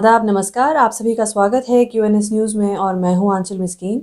आदाब, नमस्कार। आप सभी का स्वागत है QNS न्यूज़ में और मैं हूं आंचल मिस्कीन।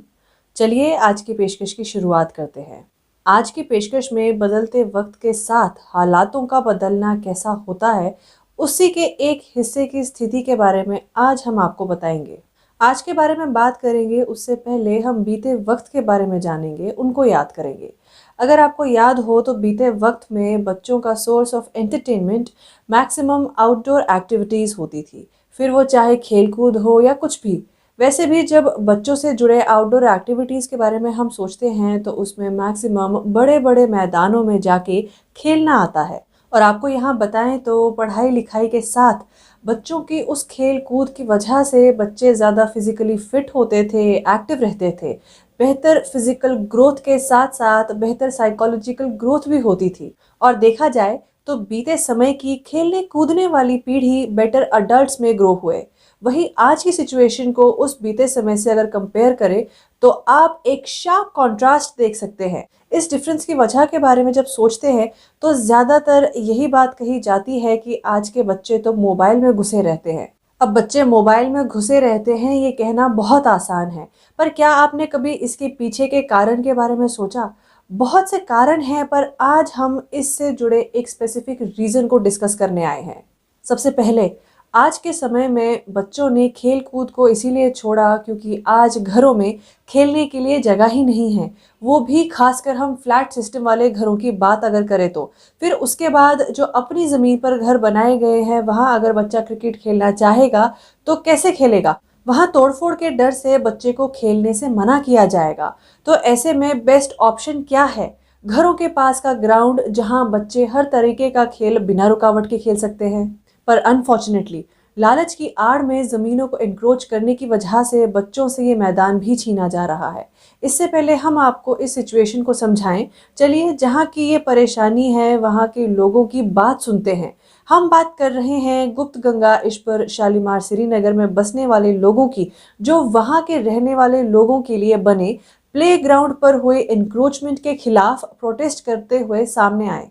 चलिए आज की पेशकश की शुरुआत करते हैं। आज की पेशकश में बदलते वक्त के साथ हालातों का बदलना कैसा होता है, उसी के एक हिस्से की स्थिति के बारे में आज हम आपको बताएंगे। आज के बारे में बात करेंगे, उससे पहले हम बीते वक्त के बारे में जानेंगे, उनको याद करेंगे। अगर आपको याद हो तो बीते वक्त में बच्चों का source of entertainment maximum outdoor activities होती थी, फिर वो चाहे खेलकूद हो या कुछ भी। वैसे भी जब बच्चों से जुड़े आउटडोर एक्टिविटीज़ के बारे में हम सोचते हैं तो उसमें मैक्सिमम बड़े बड़े मैदानों में जाके खेलना आता है। और आपको यहाँ बताएं तो पढ़ाई लिखाई के साथ बच्चों की उस खेल कूद की वजह से बच्चे ज़्यादा फिजिकली फिट होते थे, एक्टिव रहते थे। बेहतर फिजिकल ग्रोथ के साथ साथ बेहतर साइकोलॉजिकल ग्रोथ भी होती थी। और देखा जाए तो बीते समय की खेलने कूदने वाली पीढ़ी बेटर अडल्ट्स में ग्रो हुए। वहीं आज की सिचुएशन को उस बीते समय से अगर कंपेयर करें तो आप एक शार्प कॉन्ट्रास्ट देख सकते हैं। इस डिफरेंस की वजह के बारे में जब सोचते हैं तो ज़्यादातर यही बात कही जाती है कि आज के बच्चे तो मोबाइल में घुसे रहते हैं। अब बच्चे मोबाइल में घुसे रहते हैं ये कहना बहुत आसान है, पर क्या आपने कभी इसके पीछे के कारण के बारे में सोचा? बहुत से कारण हैं, पर आज हम इससे जुड़े एक स्पेसिफिक रीज़न को डिस्कस करने आए हैं। सबसे पहले, आज के समय में बच्चों ने खेल कूद को इसीलिए छोड़ा क्योंकि आज घरों में खेलने के लिए जगह ही नहीं है। वो भी खासकर हम फ्लैट सिस्टम वाले घरों की बात अगर करें तो फिर उसके बाद जो अपनी ज़मीन पर घर बनाए गए हैं वहाँ अगर बच्चा क्रिकेट खेलना चाहेगा तो कैसे खेलेगा? वहाँ तोड़फोड़ के डर से बच्चे को खेलने से मना किया जाएगा। तो ऐसे में बेस्ट ऑप्शन क्या है? घरों के पास का ग्राउंड जहाँ बच्चे हर तरीके का खेल बिना रुकावट के खेल सकते हैं। पर अनफॉर्चुनेटली लालच की आड़ में ज़मीनों को एनक्रोच करने की वजह से बच्चों से ये मैदान भी छीना जा रहा है। इससे पहले हम आपको इस सिचुएशन को समझाएं। चलिए जहाँ की ये परेशानी है वहाँ के लोगों की बात सुनते हैं। हम बात कर रहे हैं गुप्त गंगा इश्पर शालीमार श्रीनगर में बसने वाले लोगों की, जो वहाँ के रहने वाले लोगों के लिए बने प्ले ग्राउंड पर हुए एनक्रोचमेंट के खिलाफ प्रोटेस्ट करते हुए सामने आए।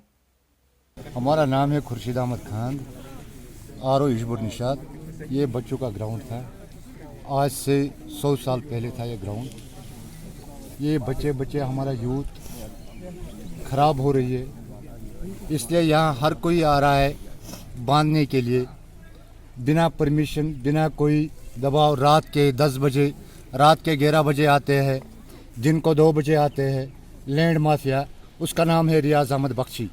हमारा नाम है खुर्शीद अहमद खान, आरो इशबर निशात। ये बच्चों का ग्राउंड था। आज से 100 साल पहले था ये ग्राउंड। ये बच्चे हमारा यूथ ख़राब हो रही है, इसलिए यहाँ हर कोई आ रहा है बांधने के लिए, बिना परमिशन, बिना कोई दबाव। रात के 10 बजे, रात के 11 बजे आते हैं, दिन को 2 बजे आते हैं। लैंड माफिया, उसका नाम है रियाज अहमद बख्शी,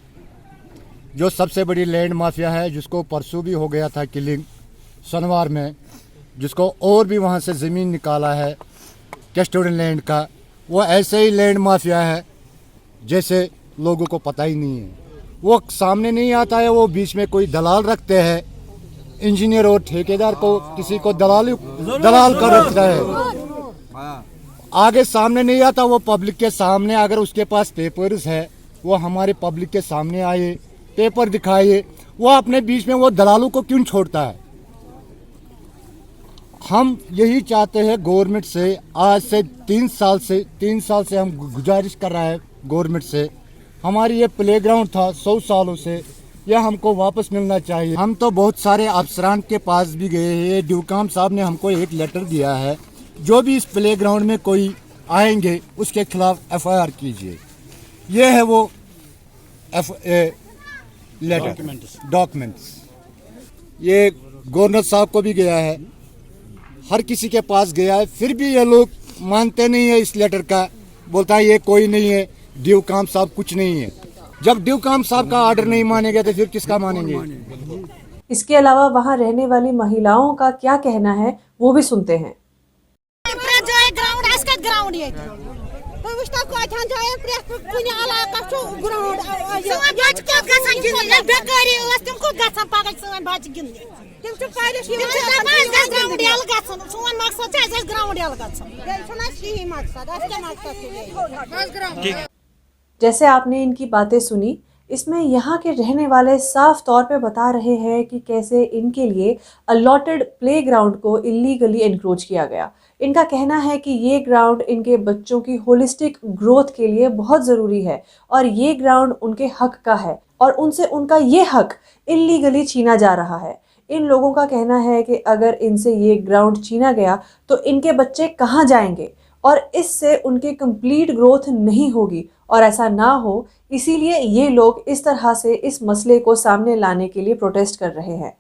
जो सबसे बड़ी लैंड माफिया है, जिसको परसों भी हो गया था किलिंग सनवार में, जिसको और भी वहाँ से ज़मीन निकाला है कैस्टोरियन लैंड का। वो ऐसे ही लैंड माफिया है जैसे लोगों को पता ही नहीं है। वो सामने नहीं आता है, वो बीच में कोई दलाल रखते हैं, इंजीनियर और ठेकेदार को, किसी को दलाल कर रखता है। आगे सामने नहीं आता, वो पब्लिक के सामने, अगर उसके पास पेपर्स है वो हमारे पब्लिक के सामने आए, पेपर दिखाइए। वो अपने बीच में वो दलालों को क्यों छोड़ता है? हम यही चाहते हैं गवर्नमेंट से। आज से 3 साल से हम गुजारिश कर रहे हैं गवर्नमेंट से। हमारी ये प्लेग्राउंड था 100 सालों से, यह हमको वापस मिलना चाहिए। हम तो बहुत सारे अफसरान के पास भी गए हैं। ड्यूकाम साहब ने हमको एक लेटर दिया है, जो भी इस प्लेग्राउंड में कोई आएंगे उसके खिलाफ FIR कीजिए। ये है वो लेटर, डॉक्यूमेंट्स। ये गवर्नर साहब को भी गया है, हर किसी के पास गया है, फिर भी ये लोग मानते नहीं है इस लेटर का। बोलता है ये कोई नहीं है, ड्यूकाम साहब कुछ नहीं है। जब ड्यूकाम साहब का ऑर्डर नहीं मानेंगे तो फिर किसका मानेंगे? इसके अलावा वहाँ रहने वाली महिलाओं का क्या कहना है वो भी सुनते हैं। जैसे आपने इनकी बातें सुनी, इसमें यहाँ के रहने वाले साफ तौर पे बता रहे हैं कि कैसे इनके लिए अलॉटेड प्लेग्राउंड को इलीगली एनक्रोच किया गया। इनका कहना है कि ये ग्राउंड इनके बच्चों की होलिस्टिक ग्रोथ के लिए बहुत ज़रूरी है और ये ग्राउंड उनके हक का है और उनसे उनका ये हक इलीगली छीना जा रहा है। इन लोगों का कहना है कि अगर इनसे ये ग्राउंड छीना गया तो इनके बच्चे कहाँ जाएंगे और इससे उनकी कंप्लीट ग्रोथ नहीं होगी और ऐसा ना हो, इसीलिए ये लोग इस तरह से इस मसले को सामने लाने के लिए प्रोटेस्ट कर रहे हैं।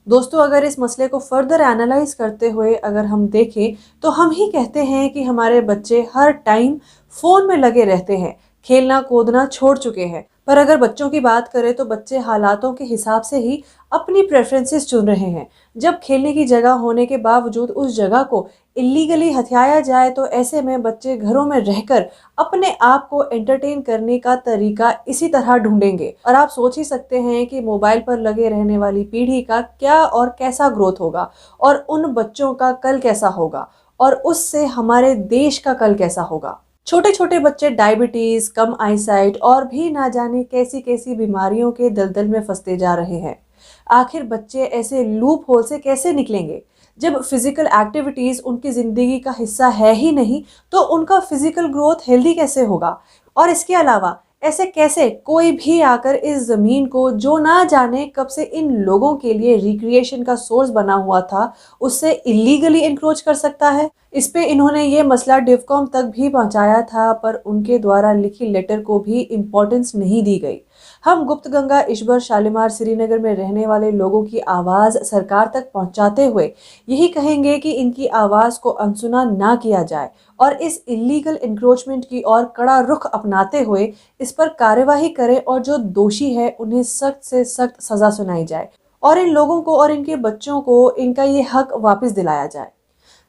दोस्तों, अगर इस मसले को फर्दर एनालाइज करते हुए अगर हम देखें तो हम ही कहते हैं कि हमारे बच्चे हर टाइम फ़ोन में लगे रहते हैं, खेलना कूदना छोड़ चुके हैं। पर अगर बच्चों की बात करें तो बच्चे हालातों के हिसाब से ही अपनी प्रेफरेंसेस चुन रहे हैं। जब खेलने की जगह होने के बावजूद उस जगह को इलीगली हथियाया जाए तो ऐसे में बच्चे घरों में रहकर अपने आप को एंटरटेन करने का तरीका इसी तरह ढूंढेंगे। और आप सोच ही सकते हैं कि मोबाइल पर लगे रहने वाली पीढ़ी का क्या और कैसा ग्रोथ होगा और उन बच्चों का कल कैसा होगा और उससे हमारे देश का कल कैसा होगा। छोटे छोटे बच्चे डायबिटीज, कम आईसाइट और भी ना जाने कैसी कैसी बीमारियों के दलदल में फंसते जा रहे हैं। आखिर बच्चे ऐसे लूप होल से कैसे निकलेंगे? जब फिजिकल एक्टिविटीज उनकी जिंदगी का हिस्सा है ही नहीं तो उनका फिजिकल ग्रोथ हेल्दी कैसे होगा? और इसके अलावा ऐसे कैसे कोई भी आकर इस जमीन को, जो ना जाने कब से इन लोगों के लिए रिक्रिएशन का सोर्स बना हुआ था, उससे इलीगली एनक्रोच कर सकता है? इस पे इन्होंने ये मसला डिवकॉम तक भी पहुंचाया था, पर उनके द्वारा लिखी लेटर को भी इम्पोर्टेंस नहीं दी गई। हम गुप्त गंगा, इशबर, शालीमार, श्रीनगर में रहने वाले लोगों की आवाज़ सरकार तक पहुंचाते हुए यही कहेंगे कि इनकी आवाज़ को अनसुना ना किया जाए और इस इलीगल इंक्रोचमेंट की ओर कड़ा रुख अपनाते हुए इस पर कार्यवाही करें और जो दोषी है उन्हें सख्त से सख्त सजा सुनाई जाए और इन लोगों को और इनके बच्चों को इनका ये हक वापस दिलाया जाए।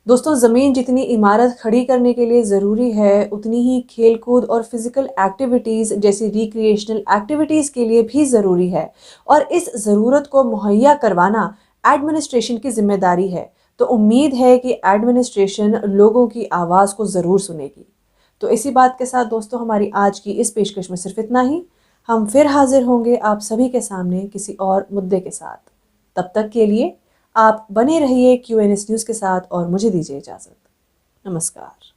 दोस्तों, ज़मीन जितनी इमारत खड़ी करने के लिए ज़रूरी है, उतनी ही खेलकूद और फिज़िकल एक्टिविटीज़ जैसी रिक्रिएशनल एक्टिविटीज़ के लिए भी ज़रूरी है और इस ज़रूरत को मुहैया करवाना एडमिनिस्ट्रेशन की जिम्मेदारी है। तो उम्मीद है कि एडमिनिस्ट्रेशन लोगों की आवाज़ को ज़रूर सुनेगी। तो इसी बात के साथ दोस्तों, हमारी आज की इस पेशकश में सिर्फ इतना ही। हम फिर हाजिर होंगे आप सभी के सामने किसी और मुद्दे के साथ। तब तक के लिए आप बने रहिए QNS न्यूज़ के साथ और मुझे दीजिए इजाज़त। नमस्कार।